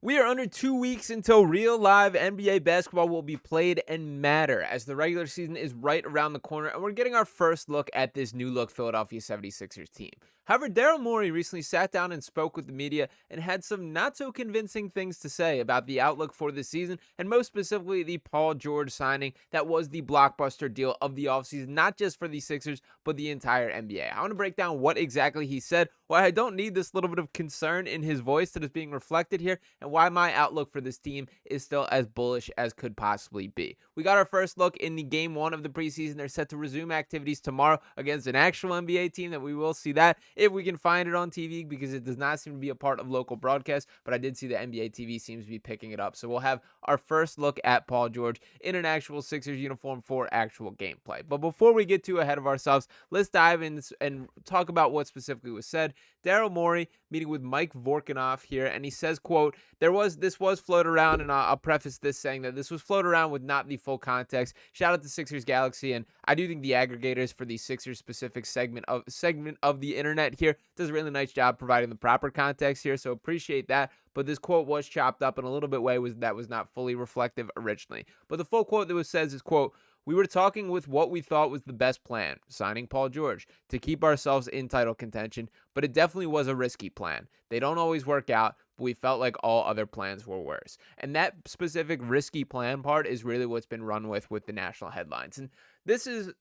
We are under 2 weeks until real live NBA basketball will be played and matter as the regular season is right around the corner and we're getting our first look at this new look Philadelphia 76ers team. However, Daryl Morey recently sat down and spoke with the media and had some not so convincing things to say about the outlook for this season and most specifically the Paul George signing that was the blockbuster deal of the offseason, not just for the Sixers, but the entire NBA. I want to break down what exactly he said, why I don't need this little bit of concern in his voice that is being reflected here, and why my outlook for this team is still as bullish as could possibly be. We got our first look in the game one of the preseason. They're set to resume activities tomorrow against an actual NBA team that we will see that if we can find it on TV because it does not seem to be a part of local broadcast, but I did see the NBA TV seems to be picking it up. So we'll have our first look at Paul George in an actual Sixers uniform for actual gameplay. But before we get too ahead of ourselves, let's dive in and talk about what specifically was said. Daryl Morey meeting with Mike Vorkunov here, and he says, quote, this was floated around, and I'll preface this saying that this was floated around with not the full context. Shout out to Sixers Galaxy, and I do think the aggregators for the Sixers specific segment of the internet here does a really nice job providing the proper context here, so appreciate that. But this quote was chopped up in a little bit way that was not fully reflective originally. But the full quote that was says is, quote, "We were talking with what we thought was the best plan, signing Paul George, to keep ourselves in title contention, but it definitely was a risky plan. They don't always work out, but we felt like all other plans were worse." And that specific risky plan part is really what's been run with the national headlines. And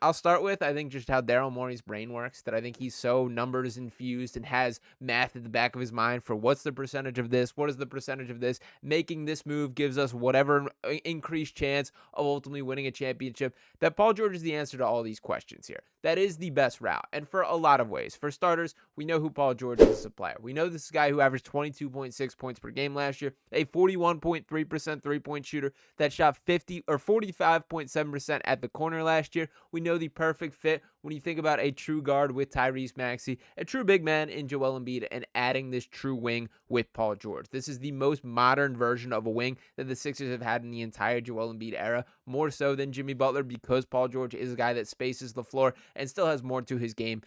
I'll start with, I think, just how Daryl Morey's brain works, that I think he's so numbers infused and has math at the back of his mind for what's the percentage of this, what is the percentage of this, making this move gives us whatever increased chance of ultimately winning a championship, that Paul George is the answer to all these questions here. That is the best route, and for a lot of ways. For starters, we know who Paul George is as a player. We know this is a guy who averaged 22.6 points per game last year, a 41.3% three-point shooter that shot 45.7% at the corner last year. We know the perfect fit when you think about a true guard with Tyrese Maxey, a true big man in Joel Embiid, and adding this true wing with Paul George. This is the most modern version of a wing that the Sixers have had in the entire Joel Embiid era, more so than Jimmy Butler, because Paul George is a guy that spaces the floor and still has more to his game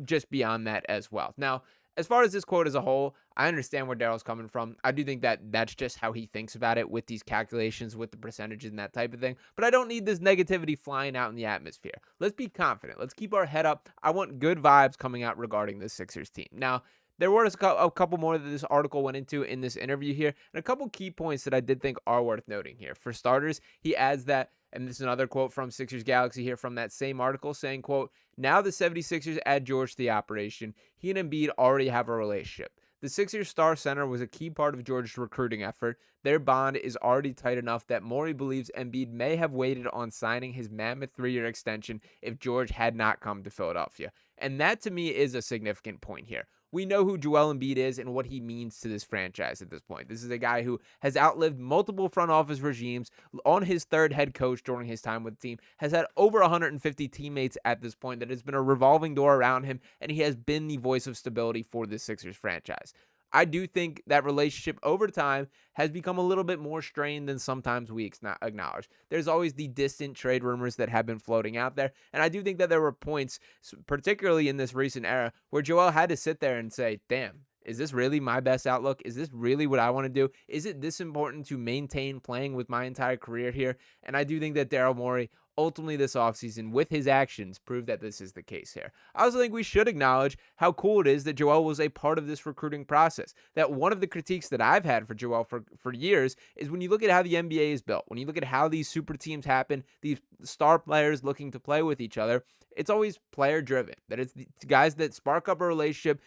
just beyond that as well. Now, as far as this quote as a whole, I understand where Daryl's coming from. I do think that that's just how he thinks about it with these calculations, with the percentages and that type of thing. But I don't need this negativity flying out in the atmosphere. Let's be confident. Let's keep our head up. I want good vibes coming out regarding this Sixers team. Now, there were a couple more that this article went into in this interview here, and a couple key points that I did think are worth noting here. For starters, he adds that, and this is another quote from Sixers Galaxy here from that same article saying, quote, "Now the 76ers add George to the operation. He and Embiid already have a relationship. The Sixers star center was a key part of George's recruiting effort. Their bond is already tight enough that Morey believes Embiid may have waited on signing his mammoth 3-year extension if George had not come to Philadelphia." And that to me is a significant point here. We know who Joel Embiid is and what he means to this franchise at this point. This is a guy who has outlived multiple front office regimes, on his third head coach during his time with the team, has had over 150 teammates at this point, that has been a revolving door around him, and he has been the voice of stability for the Sixers franchise. I do think that relationship over time has become a little bit more strained than sometimes we acknowledge. There's always the distant trade rumors that have been floating out there, and I do think that there were points, particularly in this recent era, where Joel had to sit there and say, damn, is this really my best outlook? Is this really what I want to do? Is it this important to maintain playing with my entire career here? And I do think that Daryl Morey ultimately this offseason, with his actions, proved that this is the case here. I also think we should acknowledge how cool it is that Joel was a part of this recruiting process. That one of the critiques that I've had for Joel for years is when you look at how the NBA is built, when you look at how these super teams happen, these star players looking to play with each other, it's always player driven. That it's the guys that spark up a relationship,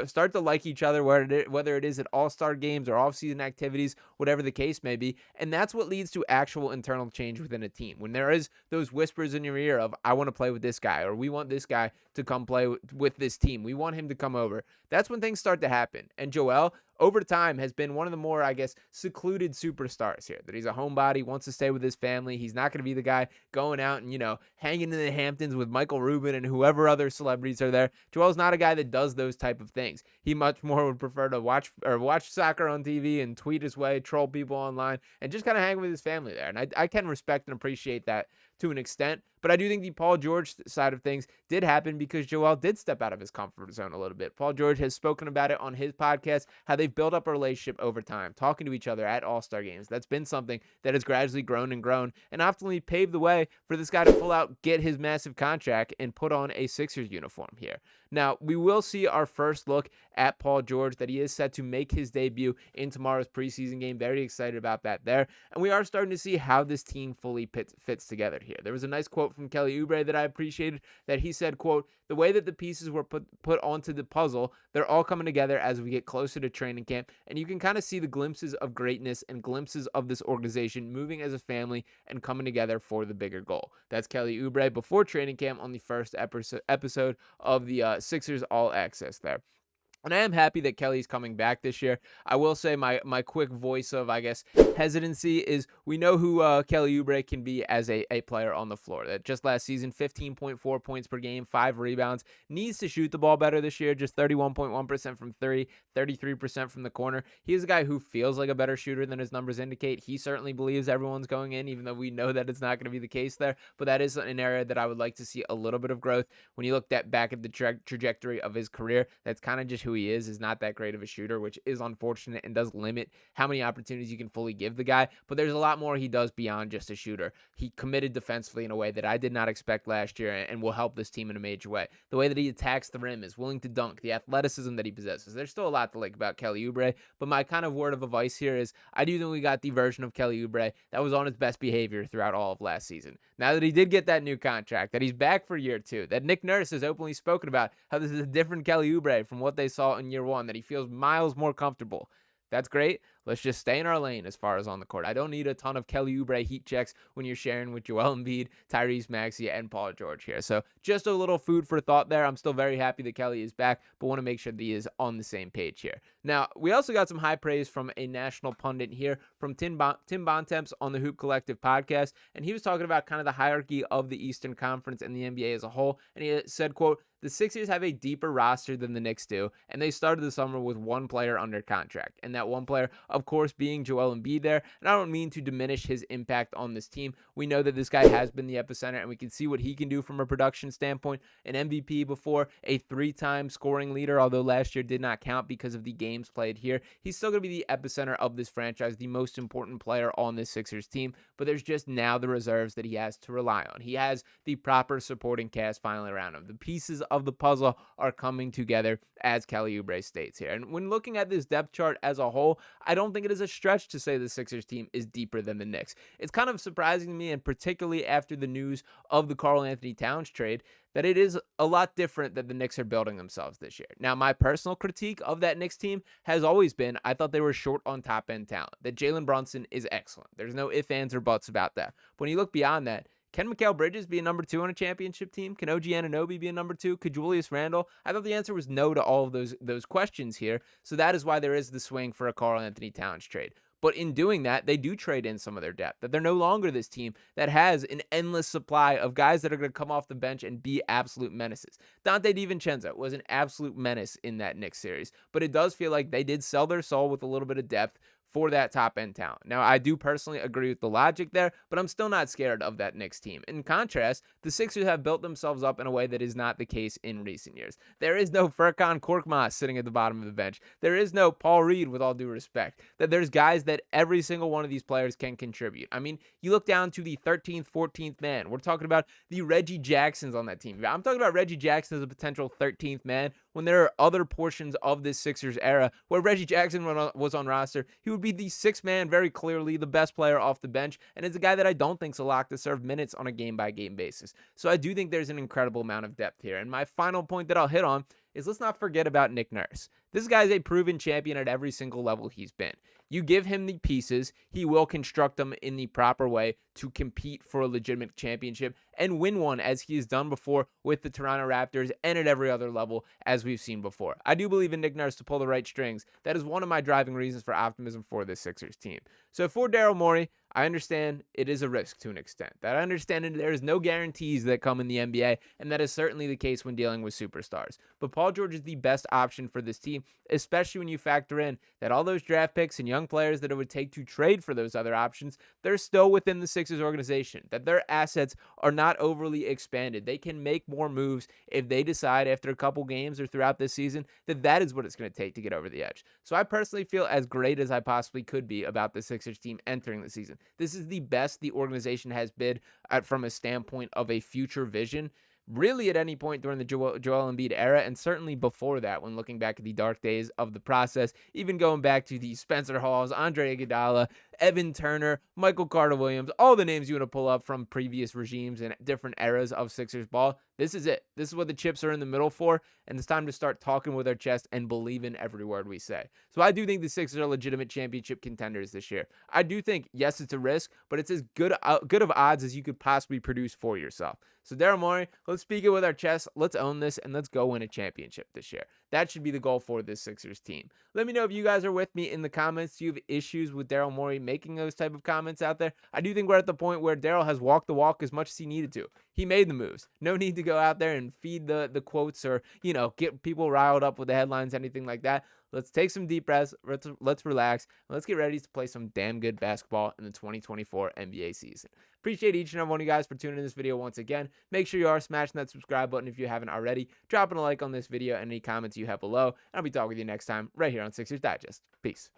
start to like each other, whether it is at all-star games or off-season activities, whatever the case may be. And that's what leads to actual internal change within a team. When there is those whispers in your ear of, I want to play with this guy, or we want this guy to come play with this team, we want him to come over, that's when things start to happen. And Joel, over time, has been one of the more, I guess, secluded superstars here. That he's a homebody, wants to stay with his family. He's not going to be the guy going out and, hanging in the Hamptons with Michael Rubin and whoever other celebrities are there. Joel's not a guy that does those type of things. He much more would prefer to watch soccer on TV and tweet his way, troll people online, and just kind of hang with his family there. And I can respect and appreciate that to an extent, But I do think the Paul George side of things did happen because Joel did step out of his comfort zone a little bit. Paul George has spoken about it on his podcast, how they've built up a relationship over time, talking to each other at All-Star games. That's been something that has gradually grown and ultimately paved the way for this guy to full out get his massive contract and put on a Sixers uniform here. Now, we will see our first look at Paul George, that he is set to make his debut in tomorrow's preseason game. Very excited about that there. And we are starting to see how this team fully fits together here. There was a nice quote from Kelly Oubre that I appreciated, that he said, quote, "The way that the pieces were put onto the puzzle, they're all coming together as we get closer to training camp. And you can kind of see the glimpses of greatness and glimpses of this organization moving as a family and coming together for the bigger goal." That's Kelly Oubre before training camp on the first episode of the Sixers All Access there. And I am happy that Kelly's coming back this year. I will say my quick voice of, I guess, hesitancy is we know who Kelly Oubre can be as a player on the floor. That just last season, 15.4 points per game, 5 rebounds. Needs to shoot the ball better this year, just 31.1% from 3, 33% from the corner. He is a guy who feels like a better shooter than his numbers indicate. He certainly believes everyone's going in, even though we know that it's not going to be the case there. But that is an area that I would like to see a little bit of growth. When you look back at the trajectory of his career, that's kind of just who he is not that great of a shooter, which is unfortunate and does limit how many opportunities you can fully give the guy. But there's a lot more he does beyond just a shooter. He committed defensively in a way that I did not expect last year and will help this team in a major way. The way that he attacks the rim, is willing to dunk, the athleticism that he possesses. There's still a lot to like about Kelly Oubre, but my kind of word of advice here is I do think we got the version of Kelly Oubre that was on his best behavior throughout all of last season. Now that he did get that new contract, that he's back for year 2, that Nick Nurse has openly spoken about how this is a different Kelly Oubre from what they saw in year 1, that he feels miles more comfortable. That's great. Let's just stay in our lane as far as on the court. I don't need a ton of Kelly Oubre heat checks when you're sharing with Joel Embiid, Tyrese Maxey, and Paul George here. So just a little food for thought there. I'm still very happy that Kelly is back, but want to make sure that he is on the same page here. Now, we also got some high praise from a national pundit here, from Tim Bontemps on the Hoop Collective podcast, and he was talking about kind of the hierarchy of the Eastern Conference and the NBA as a whole, and he said, quote, "The Sixers have a deeper roster than the Knicks do, and they started the summer with one player under contract." And that one player, of course, being Joel Embiid there. And I don't mean to diminish his impact on this team. We know that this guy has been the epicenter, and we can see what he can do from a production standpoint. An MVP before, a 3-time scoring leader, although last year did not count because of the games played here. He's still going to be the epicenter of this franchise, the most important player on this Sixers team. But there's just now the reserves that he has to rely on. He has the proper supporting cast finally around him. The pieces of the puzzle are coming together, as Kelly Oubre states here. And when looking at this depth chart as a whole, I don't think it is a stretch to say the Sixers team is deeper than the Knicks. It's kind of surprising to me, and particularly after the news of the Karl-Anthony Towns trade, that it is a lot different that the Knicks are building themselves this year. Now, my personal critique of that Knicks team has always been, I thought they were short on top-end talent, that Jalen Brunson is excellent. There's no ifs, ands, or buts about that. But when you look beyond that, can Mikal Bridges be a number 2 on a championship team? Can OG Anunoby be a number 2? Could Julius Randle? I thought the answer was no to all of those questions here. So that is why there is the swing for a Karl-Anthony Towns trade. But in doing that, they do trade in some of their depth, that they're no longer this team that has an endless supply of guys that are going to come off the bench and be absolute menaces. Dante DiVincenzo was an absolute menace in that Knicks series, but it does feel like they did sell their soul with a little bit of depth for that top-end talent. Now, I do personally agree with the logic there, but I'm still not scared of that Knicks team. In contrast, the Sixers have built themselves up in a way that is not the case in recent years. There is no Furkan Korkmaz sitting at the bottom of the bench. There is no Paul Reed, with all due respect. That there's guys that every single one of these players can contribute. I mean, you look down to the 13th, 14th man. We're talking about the Reggie Jacksons on that team. I'm talking about Reggie Jackson as a potential 13th man, when there are other portions of this Sixers era where Reggie Jackson was on roster. He would be the 6th man, very clearly the best player off the bench, and is a guy that I don't think is a lock to serve minutes on a game-by-game basis. So I do think there's an incredible amount of depth here. And my final point that I'll hit on is, let's not forget about Nick Nurse. This guy's a proven champion at every single level he's been. You give him the pieces, he will construct them in the proper way to compete for a legitimate championship and win one, as he has done before with the Toronto Raptors and at every other level as we've seen before. I do believe in Nick Nurse to pull the right strings. That is one of my driving reasons for optimism for this Sixers team. So for Daryl Morey, I understand it is a risk to an extent. That I understand there is no guarantees that come in the NBA, and that is certainly the case when dealing with superstars. But Paul George is the best option for this team, team, especially when you factor in that all those draft picks and young players that it would take to trade for those other options, they're still within the Sixers organization, that their assets are not overly expanded. They can make more moves if they decide after a couple games or throughout this season that that is what it's going to take to get over the edge. So I personally feel as great as I possibly could be about the Sixers team entering the season. This is the best the organization has been from a standpoint of a future vision, really at any point during the Joel Embiid era, and certainly before that when looking back at the dark days of the process, even going back to the Spencer Halls, Andre Iguodala, Evan Turner, Michael Carter-Williams, all the names you want to pull up from previous regimes and different eras of Sixers ball. This is it. This is what the chips are in the middle for, and it's time to start talking with our chest and believe in every word we say. So I do think the Sixers are legitimate championship contenders this year. I do think, yes, it's a risk, but it's as good of odds as you could possibly produce for yourself. So Daryl Morey, let's speak it with our chest. Let's own this, and let's go win a championship this year. That should be the goal for this Sixers team. Let me know if you guys are with me in the comments. Do you have issues with Daryl Morey making those type of comments out there? I do think we're at the point where Daryl has walked the walk as much as he needed to. He made the moves. No need to go out there and feed the quotes or, get people riled up with the headlines, anything like that. Let's take some deep breaths. Let's relax. And let's get ready to play some damn good basketball in the 2024 NBA season. Appreciate each and every one of you guys for tuning in this video once again. Make sure you are smashing that subscribe button if you haven't already. Dropping a like on this video and any comments you have below. And I'll be talking with you next time right here on Sixers Digest. Peace.